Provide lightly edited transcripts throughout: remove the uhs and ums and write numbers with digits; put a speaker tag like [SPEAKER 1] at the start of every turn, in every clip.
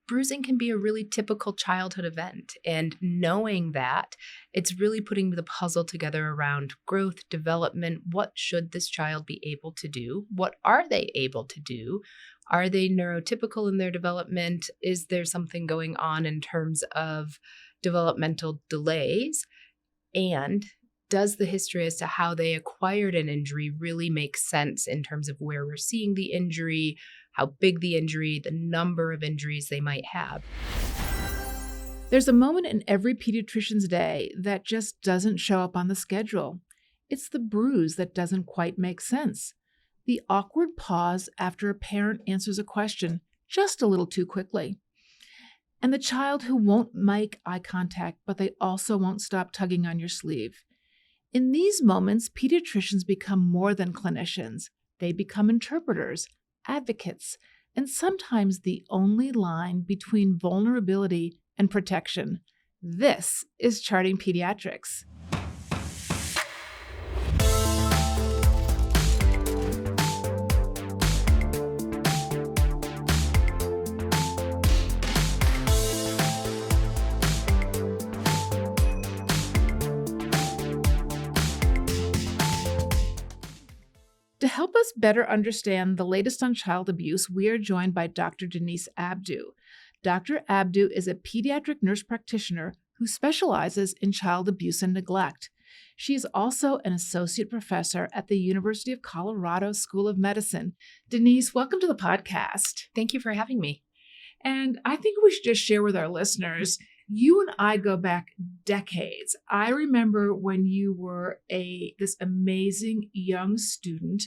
[SPEAKER 1] bruising can be a really typical childhood event. And knowing that, it's really putting the puzzle together around growth, development. What should this child be able to do? What are they able to do? Are they neurotypical in their development? Is there something going on in terms of developmental delays? And does the history as to how they acquired an injury really make sense in terms of where we're seeing the injury, how big the injury, the number of injuries they might have?
[SPEAKER 2] There's a moment in every pediatrician's day that just doesn't show up on the schedule. It's the bruise that doesn't quite make sense. The awkward pause after a parent answers a question just a little too quickly. And the child who won't make eye contact, but they also won't stop tugging on your sleeve. In these moments, pediatricians become more than clinicians. They become interpreters, advocates, and sometimes the only line between vulnerability and protection. This is Charting Pediatrics. To help us better understand the latest on child abuse, we are joined by Dr. Denise Abdoo. Dr. Abdoo is a pediatric nurse practitioner who specializes in child abuse and neglect. She is also an associate professor at the University of Colorado School of Medicine. Denise, welcome to the podcast.
[SPEAKER 1] Thank you for having me.
[SPEAKER 2] And I think we should just share with our listeners, you and I go back decades. I remember when you were this amazing young student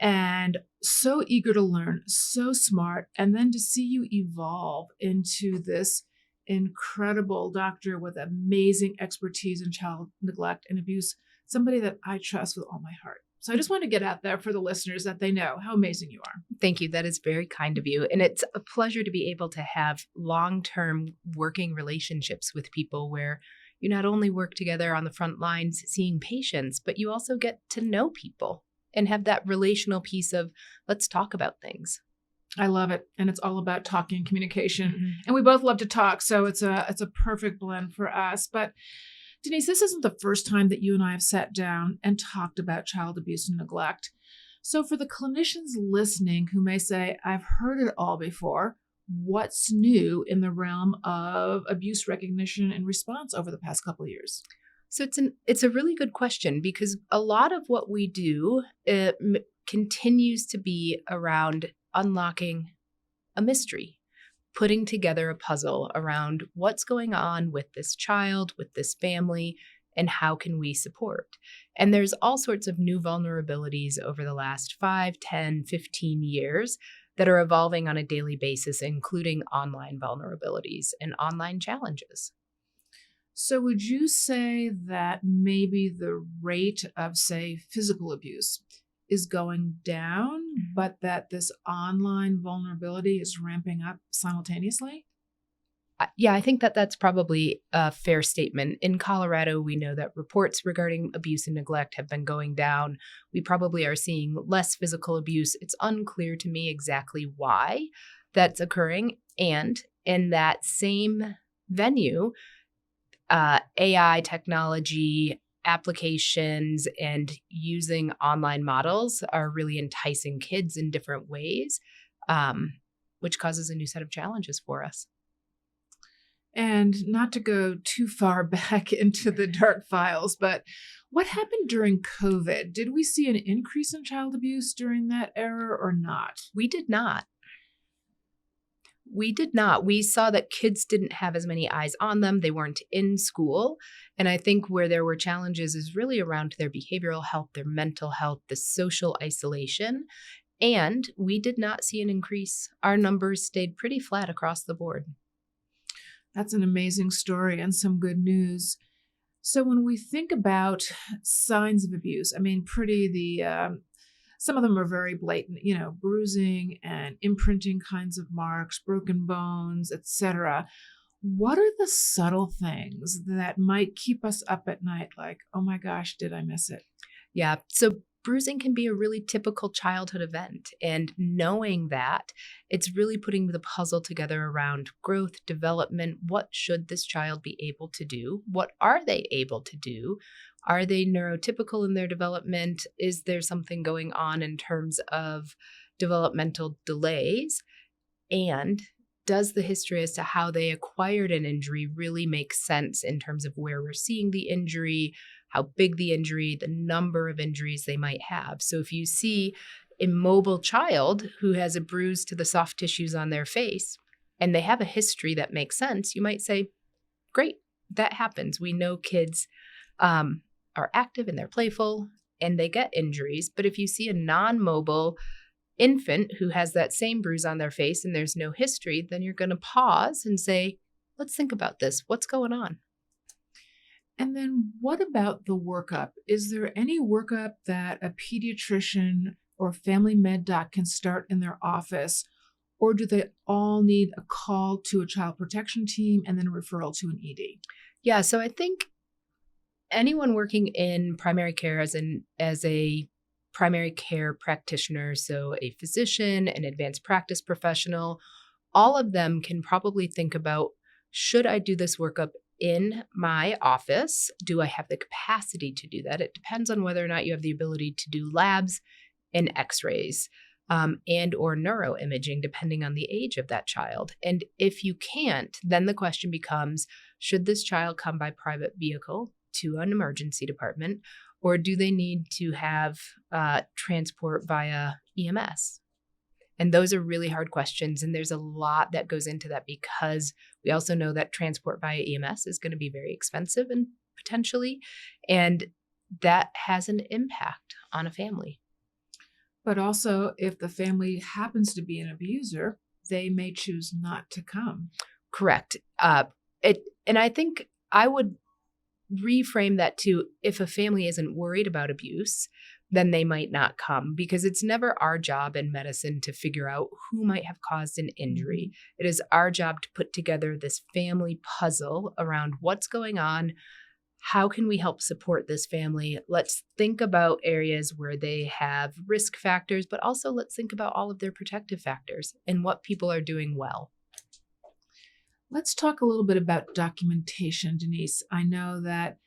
[SPEAKER 2] and so eager to learn, so smart, and then to see you evolve into this incredible doctor with amazing expertise in child neglect and abuse, somebody that I trust with all my heart. So I just want to get out there for the listeners that they know how amazing you are.
[SPEAKER 1] Thank you. That is very kind of you. And it's a pleasure to be able to have long-term working relationships with people where you not only work together on the front lines seeing patients, but you also get to know people and have that relational piece of let's talk about things.
[SPEAKER 2] I love it. And it's all about talking and communication. Mm-hmm. And we both love to talk. So it's a perfect blend for us. But Denise, this isn't the first time that you and I have sat down and talked about child abuse and neglect. So for the clinicians listening who may say, I've heard it all before, what's new in the realm of abuse recognition and response over the past couple of years?
[SPEAKER 1] So it's a really good question because a lot of what we do continues to be around unlocking a mystery, putting together a puzzle around what's going on with this child, with this family, and how can we support. And there's all sorts of new vulnerabilities over the last 5, 10, 15 years that are evolving on a daily basis, including online vulnerabilities and online challenges.
[SPEAKER 2] So would you say that maybe the rate of, say, physical abuse is going down, but that this online vulnerability is ramping up simultaneously?
[SPEAKER 1] Yeah, I think that that's probably a fair statement. In Colorado, we know that reports regarding abuse and neglect have been going down. We probably are seeing less physical abuse. It's unclear to me exactly why that's occurring. And in that same venue, AI technology, applications, and using online models are really enticing kids in different ways, which causes a new set of challenges for us.
[SPEAKER 2] And not to go too far back into the dark files, but what happened during COVID? Did we see an increase in child abuse during that era or not?
[SPEAKER 1] We did not. We saw that kids didn't have as many eyes on them. They weren't in school. And I think where there were challenges is really around their behavioral health, their mental health, the social isolation. And we did not see an increase. Our numbers stayed pretty flat across the board.
[SPEAKER 2] That's an amazing story and some good news. So when we think about signs of abuse, I mean, some of them are very blatant, bruising and imprinting kinds of marks, broken bones, etc. What are the subtle things that might keep us up at night like, oh my gosh, did I miss it?
[SPEAKER 1] Yeah. So bruising can be a really typical childhood event. And knowing that, it's really putting the puzzle together around growth, development. What should this child be able to do? What are they able to do? Are they neurotypical in their development? Is there something going on in terms of developmental delays? And does the history as to how they acquired an injury really make sense in terms of where we're seeing the injury, how big the injury, the number of injuries they might have? So if you see a mobile child who has a bruise to the soft tissues on their face and they have a history that makes sense, you might say, great, that happens. We know kids are active and they're playful and they get injuries. But if you see a non-mobile infant who has that same bruise on their face and there's no history, then you're going to pause and say, let's think about this. What's going on?
[SPEAKER 2] And then what about the workup? Is there any workup that a pediatrician or family med doc can start in their office? Or do they all need a call to a child protection team and then a referral to an ED?
[SPEAKER 1] Yeah, so I think anyone working in primary care as a primary care practitioner, so a physician, an advanced practice professional, all of them can probably think about, should I do this workup in my office? Do I have the capacity to do that? It depends on whether or not you have the ability to do labs and x-rays and or neuroimaging, depending on the age of that child. And if you can't, then the question becomes, should this child come by private vehicle to an emergency department, or do they need to have transport via EMS? And those are really hard questions. And there's a lot that goes into that because we also know that transport via EMS is going to be very expensive and potentially, and that has an impact on a family.
[SPEAKER 2] But also, if the family happens to be an abuser, they may choose not to come.
[SPEAKER 1] Correct. And I think I would reframe that to, if a family isn't worried about abuse, then they might not come, because it's never our job in medicine to figure out who might have caused an injury. It is our job to put together this family puzzle around what's going on. How can we help support this family? Let's think about areas where they have risk factors, but also let's think about all of their protective factors and what people are doing well.
[SPEAKER 2] Let's talk a little bit about documentation, Denise. I know that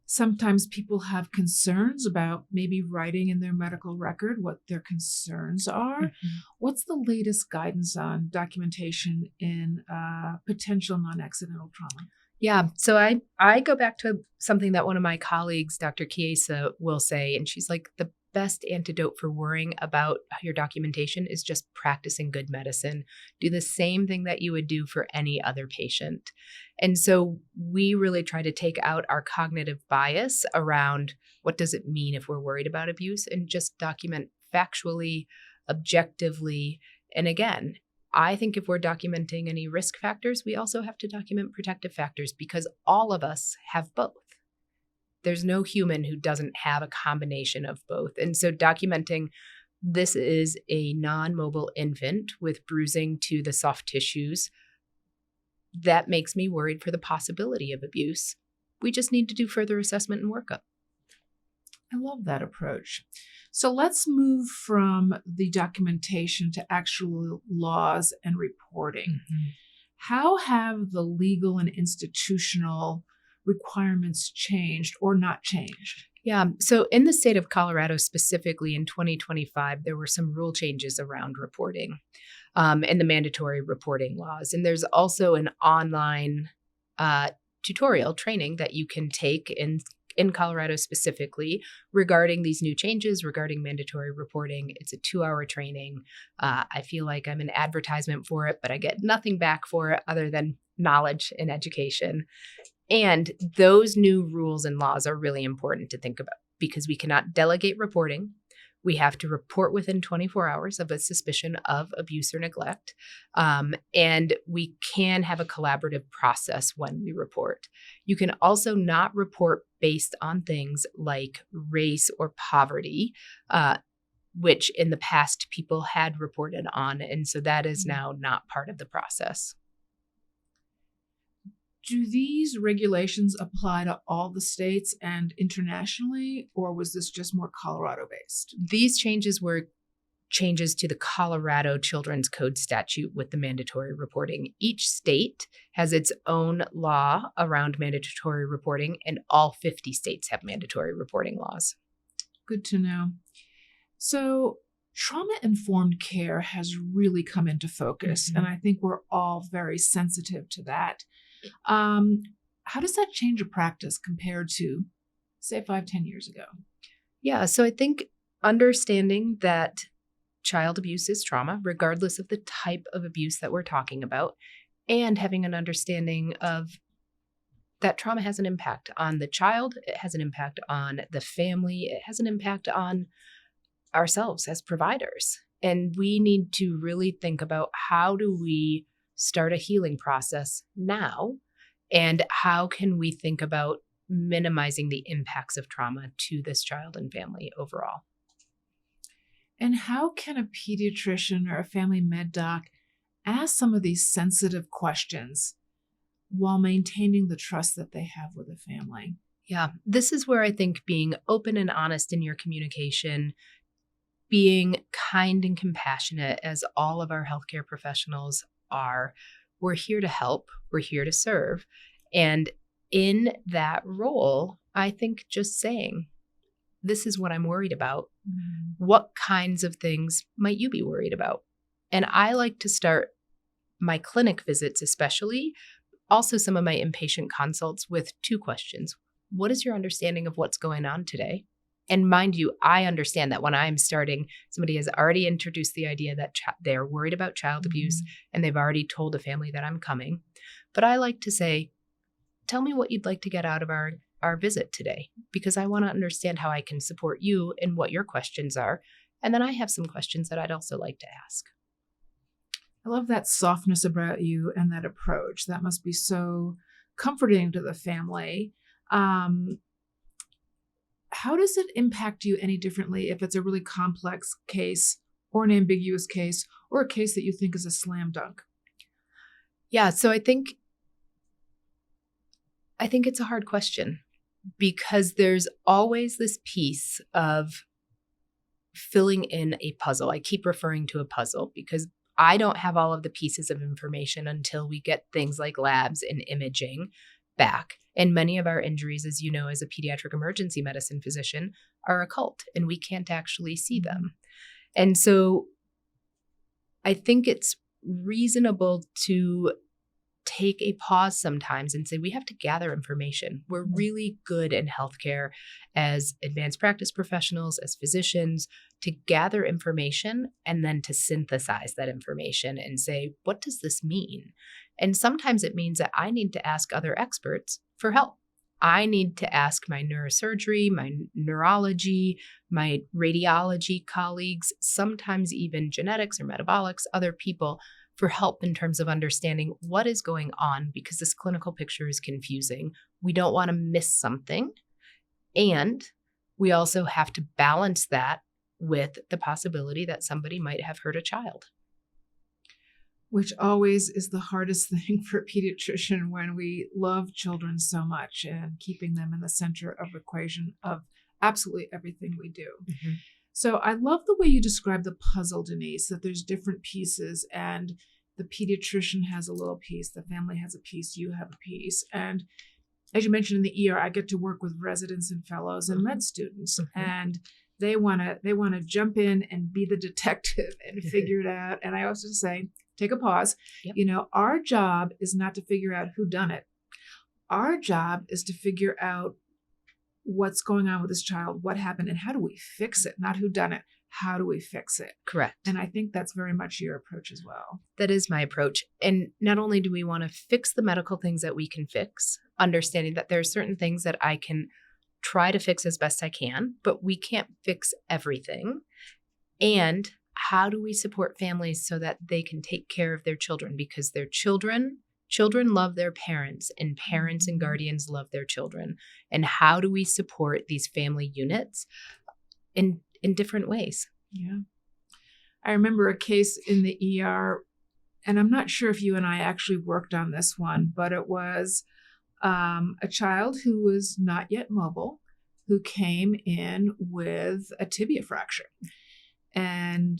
[SPEAKER 2] sometimes people have concerns about maybe writing in their medical record what their concerns are. Mm-hmm. What's the latest guidance on documentation in potential non-accidental trauma?
[SPEAKER 1] Yeah, so I go back to something that one of my colleagues, Dr. Chiesa, will say, and she's like, the best antidote for worrying about your documentation is just practicing good medicine. Do the same thing that you would do for any other patient. And so we really try to take out our cognitive bias around what does it mean if we're worried about abuse, and just document factually, objectively. And again, I think if we're documenting any risk factors, we also have to document protective factors, because all of us have both. There's no human who doesn't have a combination of both. And so documenting this is a non-mobile infant with bruising to the soft tissues, that makes me worried for the possibility of abuse. We just need to do further assessment and workup.
[SPEAKER 2] I love that approach. So let's move from the documentation to actual laws and reporting. Mm-hmm. How have the legal and institutional requirements changed or not changed?
[SPEAKER 1] Yeah. So in the state of Colorado, specifically in 2025, there were some rule changes around reporting and the mandatory reporting laws. And there's also an online tutorial training that you can take in Colorado specifically regarding these new changes, regarding mandatory reporting. It's a 2-hour training. I feel like I'm an advertisement for it, but I get nothing back for it other than knowledge and education. And those new rules and laws are really important to think about, because we cannot delegate reporting. We have to report within 24 hours of a suspicion of abuse or neglect. And we can have a collaborative process when we report. You can also not report based on things like race or poverty, which in the past people had reported on. And so that is now not part of the process.
[SPEAKER 2] Do these regulations apply to all the states and internationally, or was this just more Colorado based?
[SPEAKER 1] These changes were changes to the Colorado Children's Code statute with the mandatory reporting. Each state has its own law around mandatory reporting, and all 50 states have mandatory reporting laws.
[SPEAKER 2] Good to know. So, trauma-informed care has really come into focus, and I think we're all very sensitive to that. How does that change a practice compared to, say, 5-10 years ago?
[SPEAKER 1] Yeah, so I think understanding that child abuse is trauma, regardless of the type of abuse that we're talking about, and having an understanding of that trauma has an impact on the child, it has an impact on the family, it has an impact on ourselves as providers. And we need to really think about how do we start a healing process now, and how can we think about minimizing the impacts of trauma to this child and family overall.
[SPEAKER 2] And how can a pediatrician or a family med doc ask some of these sensitive questions while maintaining the trust that they have with the family?
[SPEAKER 1] Yeah, this is where I think being open and honest in your communication, being kind and compassionate, as all of our healthcare professionals are, we're here to help, we're here to serve. And in that role, I think just saying, this is what I'm worried about. What kinds of things might you be worried about? And I like to start my clinic visits, especially, also some of my inpatient consults, with 2 questions. What is your understanding of what's going on today? And mind you, I understand that when I'm starting, somebody has already introduced the idea that they're worried about child abuse, and they've already told the family that I'm coming. But I like to say, tell me what you'd like to get out of our visit today, because I want to understand how I can support you and what your questions are. And then I have some questions that I'd also like to ask.
[SPEAKER 2] I love that softness about you and that approach. That must be so comforting to the family. How does it impact you any differently if it's a really complex case or an ambiguous case or a case that you think is a slam dunk?
[SPEAKER 1] Yeah, so I think it's a hard question, because there's always this piece of filling in a puzzle. I keep referring to a puzzle because I don't have all of the pieces of information until we get things like labs and imaging back. And many of our injuries, as you know, as a pediatric emergency medicine physician, are occult, and we can't actually see them. And so I think it's reasonable to take a pause sometimes and say, we have to gather information. We're really good in healthcare as advanced practice professionals, as physicians, to gather information and then to synthesize that information and say, what does this mean? And sometimes it means that I need to ask other experts for help. I need to ask my neurosurgery, my neurology, my radiology colleagues, sometimes even genetics or metabolics, other people, for help in terms of understanding what is going on, because this clinical picture is confusing. We don't want to miss something. And we also have to balance that with the possibility that somebody might have hurt a child.
[SPEAKER 2] Which always is the hardest thing for a pediatrician when we love children so much, and keeping them in the center of the equation of absolutely everything we do. So I love the way you describe the puzzle, Denise, that there's different pieces, and the pediatrician has a little piece, the family has a piece, you have a piece. And as you mentioned in the ER, I get to work with residents and fellows and med students, and they want to jump in and be the detective and figure it out. And I also say, take a pause.
[SPEAKER 1] Yep.
[SPEAKER 2] You know, our job is not to figure out who done it. Our job is to figure out what's going on with this child, what happened, and how do we fix it? Not who done it, how do we fix it?
[SPEAKER 1] Correct.
[SPEAKER 2] And I think that's very much your approach as well.
[SPEAKER 1] That is my approach. And not only do we want to fix the medical things that we can fix, understanding that there are certain things that I can try to fix as best I can, but we can't fix everything. And how do we support families so that they can take care of their children? Because their children love their parents, and parents and guardians love their children. And how do we support these family units in different ways?
[SPEAKER 2] Yeah. I remember a case in the ER and I'm not sure if you and I actually worked on this one, but it was a child who was not yet mobile, who came in with a tibia fracture. And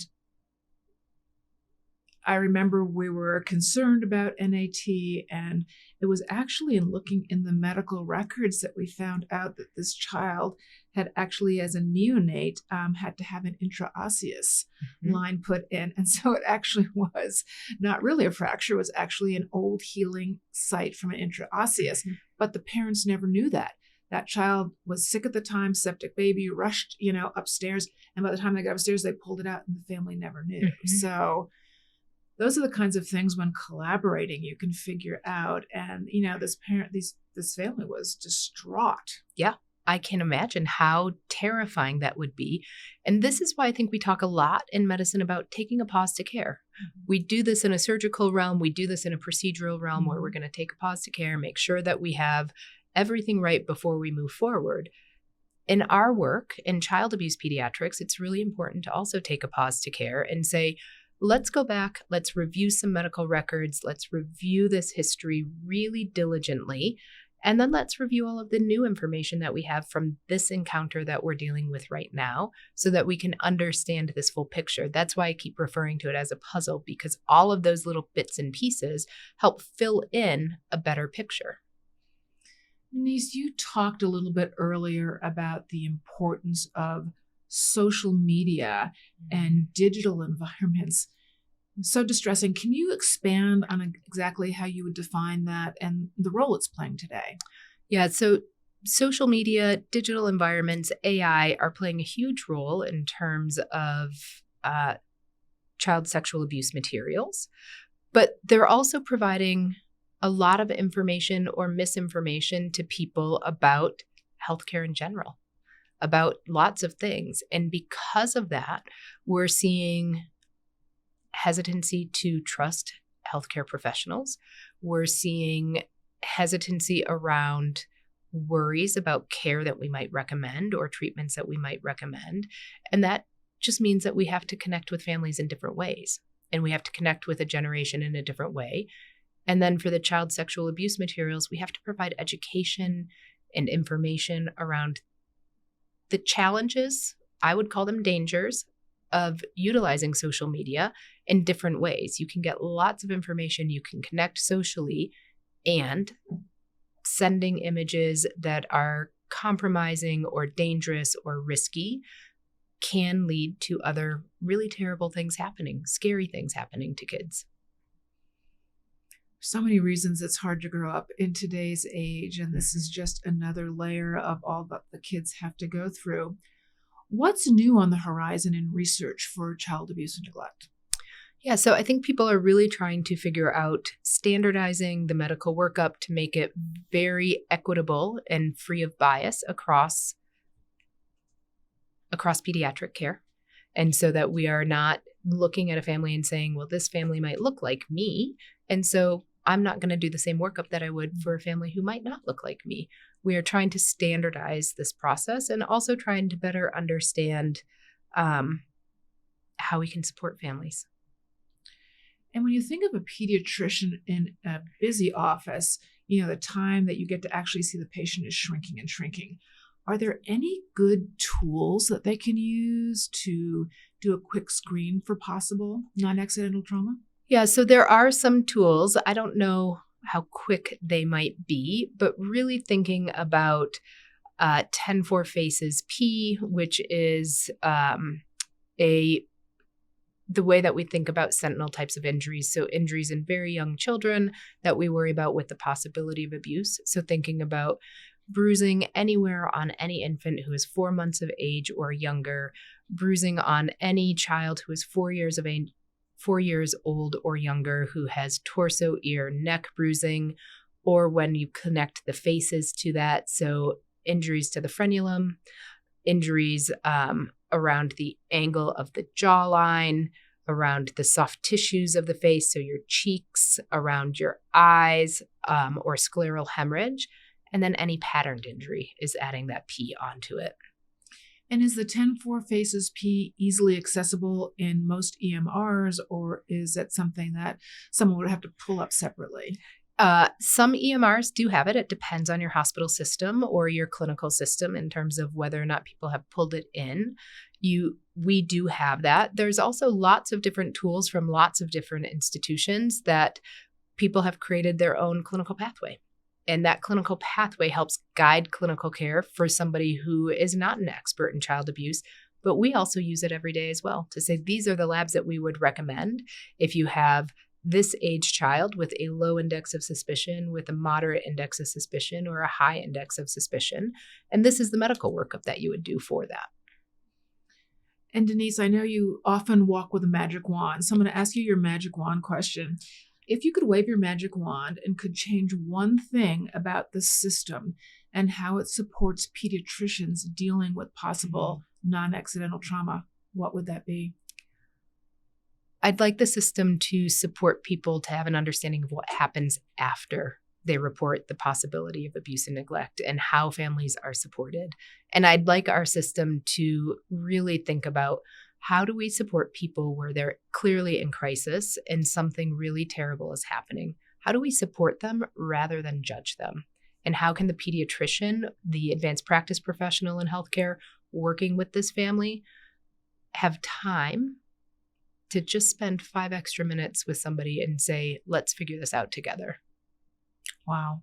[SPEAKER 2] I remember we were concerned about NAT, and it was actually in looking in the medical records that we found out that this child had actually, as a neonate, had to have an intraosseous line put in. And so it actually was not really a fracture, it was actually an old healing site from an intraosseous. But the parents never knew that. That child was sick at the time, septic baby, rushed, upstairs. And by the time they got upstairs, they pulled it out and the family never knew. So those are the kinds of things when collaborating you can figure out. And, this family was distraught.
[SPEAKER 1] Yeah, I can imagine how terrifying that would be. And this is why I think we talk a lot in medicine about taking a pause to care. We do this in a surgical realm. We do this in a procedural realm where we're going to take a pause to care, make sure that we have everything right before we move forward. In our work in child abuse pediatrics, it's really important to also take a pause to care and say, let's go back, let's review some medical records, let's review this history really diligently, and then let's review all of the new information that we have from this encounter that we're dealing with right now so that we can understand this full picture. That's why I keep referring to it as a puzzle, because all of those little bits and pieces help fill in a better picture.
[SPEAKER 2] Denise, you talked a little bit earlier about the importance of social media and digital environments. So distressing. Can you expand on exactly how you would define that and the role it's playing today?
[SPEAKER 1] Yeah, so social media, digital environments, AI are playing a huge role in terms of child sexual abuse materials, but they're also providing a lot of information or misinformation to people about healthcare in general, about lots of things. And because of that, we're seeing hesitancy to trust healthcare professionals. We're seeing hesitancy around worries about care that we might recommend or treatments that we might recommend. And that just means that we have to connect with families in different ways. And we have to connect with a generation in a different way. And then for the child sexual abuse materials, we have to provide education and information around the challenges, I would call them dangers, of utilizing social media in different ways. You can get lots of information, you can connect socially, and sending images that are compromising or dangerous or risky can lead to other really terrible things happening, scary things happening to kids.
[SPEAKER 2] So many reasons it's hard to grow up in today's age, and this is just another layer of all that the kids have to go through. What's new on the horizon in research for child abuse and neglect?
[SPEAKER 1] Yeah, so I think people are really trying to figure out standardizing the medical workup to make it very equitable and free of bias across pediatric care. And so that we are not looking at a family and saying, well, this family might look like me, and so I'm not going to do the same workup that I would for a family who might not look like me. We are trying to standardize this process and also trying to better understand how we can support families.
[SPEAKER 2] And when you think of a pediatrician in a busy office, the time that you get to actually see the patient is shrinking and shrinking. Are there any good tools that they can use to do a quick screen for possible non-accidental trauma?
[SPEAKER 1] Yeah, so there are some tools. I don't know how quick they might be, but really thinking about 10-4 Faces P, which is the way that we think about sentinel types of injuries. So injuries in very young children that we worry about with the possibility of abuse. So thinking about bruising anywhere on any infant who is 4 months of age or younger, bruising on any child who is 4 years of age, 4 years old or younger, who has torso, ear, neck bruising, or when you connect the faces to that. So injuries to the frenulum, injuries around the angle of the jawline, around the soft tissues of the face, so your cheeks, around your eyes, or scleral hemorrhage. And then any patterned injury is adding that P onto it.
[SPEAKER 2] And is the 10-4 Faces P easily accessible in most EMRs, or is it something that someone would have to pull up separately?
[SPEAKER 1] Some EMRs do have it. It depends on your hospital system or your clinical system in terms of whether or not people have pulled it in. We do have that. There's also lots of different tools from lots of different institutions that people have created their own clinical pathway. And that clinical pathway helps guide clinical care for somebody who is not an expert in child abuse. But we also use it every day as well to say, these are the labs that we would recommend if you have this age child with a low index of suspicion, with a moderate index of suspicion, or a high index of suspicion. And this is the medical workup that you would do for that.
[SPEAKER 2] And Denise, I know you often walk with a magic wand. So I'm going to ask you your magic wand question. If you could wave your magic wand and could change one thing about the system and how it supports pediatricians dealing with possible non-accidental trauma, what would that be?
[SPEAKER 1] I'd like the system to support people to have an understanding of what happens after they report the possibility of abuse and neglect and how families are supported. And I'd like our system to really think about, how do we support people where they're clearly in crisis and something really terrible is happening? How do we support them rather than judge them? And how can the pediatrician, the advanced practice professional in healthcare working with this family, have time to just spend 5 extra minutes with somebody and say, let's figure this out together?
[SPEAKER 2] Wow.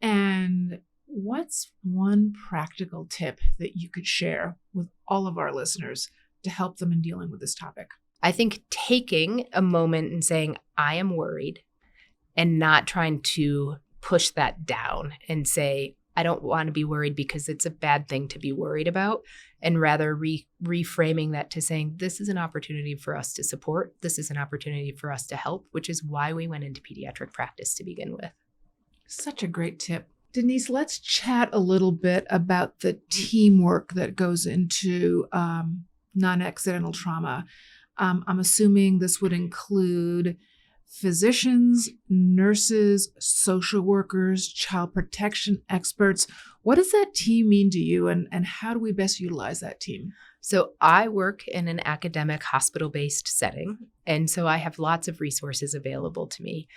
[SPEAKER 2] And what's one practical tip that you could share with all of our listeners to help them in dealing with this topic?
[SPEAKER 1] I think taking a moment and saying, I am worried, and not trying to push that down and say, I don't want to be worried because it's a bad thing to be worried about, and rather reframing that to saying, this is an opportunity for us to support. This is an opportunity for us to help, which is why we went into pediatric practice to begin with.
[SPEAKER 2] Such a great tip. Denise, let's chat a little bit about the teamwork that goes into non-accidental trauma. I'm assuming this would include physicians, nurses, social workers, child protection experts. What does that team mean to you, and how do we best utilize that team?
[SPEAKER 1] So I work in an academic hospital-based setting, and so I have lots of resources available to me.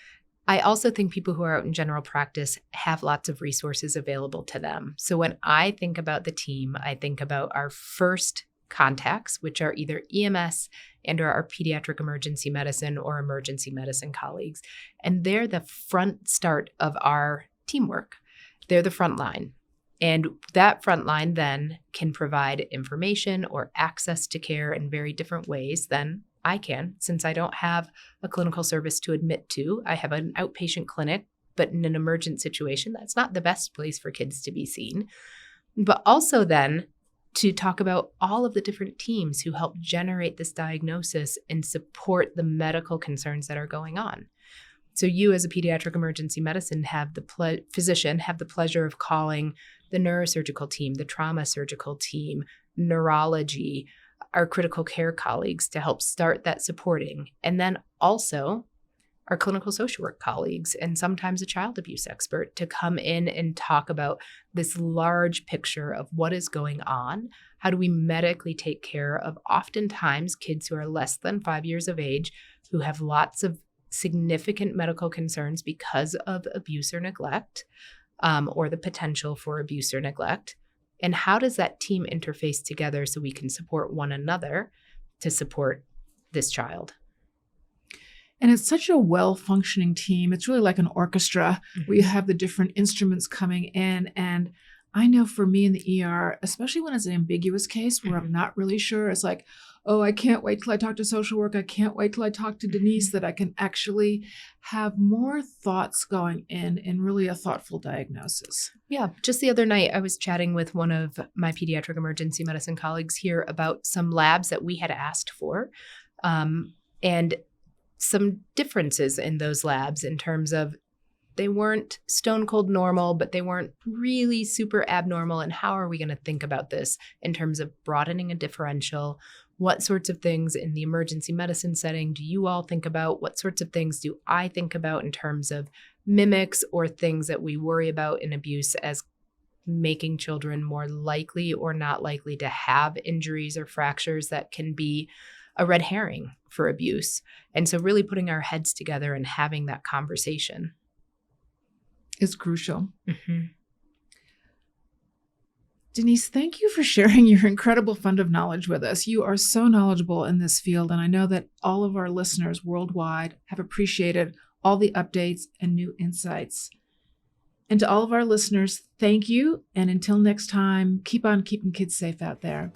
[SPEAKER 1] I also think people who are out in general practice have lots of resources available to them. So when I think about the team, I think about our first contacts, which are either EMS and or our pediatric emergency medicine or emergency medicine colleagues. And they're the front start of our teamwork. They're the front line. And that front line then can provide information or access to care in very different ways than I can, since I don't have a clinical service to admit to. I have an outpatient clinic, but in an emergent situation, that's not the best place for kids to be seen. But also then to talk about all of the different teams who help generate this diagnosis and support the medical concerns that are going on. So you as a pediatric emergency medicine physician have the pleasure of calling the neurosurgical team, the trauma surgical team, neurology, our critical care colleagues to help start that supporting. And then also our clinical social work colleagues and sometimes a child abuse expert to come in and talk about this large picture of what is going on. How do we medically take care of oftentimes kids who are less than 5 years of age who have lots of significant medical concerns because of abuse or neglect, or the potential for abuse or neglect? And how does that team interface together so we can support one another to support this child?
[SPEAKER 2] And it's such a well-functioning team. It's really like an orchestra where you have the different instruments coming in. And I know for me in the ER, especially when it's an ambiguous case where I'm not really sure, it's like, oh, I can't wait till I talk to social work. I can't wait till I talk to Denise, that I can actually have more thoughts going in and really a thoughtful diagnosis.
[SPEAKER 1] Yeah. Just the other night, I was chatting with one of my pediatric emergency medicine colleagues here about some labs that we had asked for, and some differences in those labs in terms of they weren't stone cold normal, but they weren't really super abnormal. And how are we going to think about this in terms of broadening a differential? What sorts of things in the emergency medicine setting do you all think about? What sorts of things do I think about in terms of mimics or things that we worry about in abuse as making children more likely or not likely to have injuries or fractures that can be a red herring for abuse. And so really putting our heads together and having that conversation
[SPEAKER 2] is crucial.
[SPEAKER 1] Mm-hmm.
[SPEAKER 2] Denise, thank you for sharing your incredible fund of knowledge with us. You are so knowledgeable in this field, and I know that all of our listeners worldwide have appreciated all the updates and new insights. And to all of our listeners, thank you. And until next time, keep on keeping kids safe out there.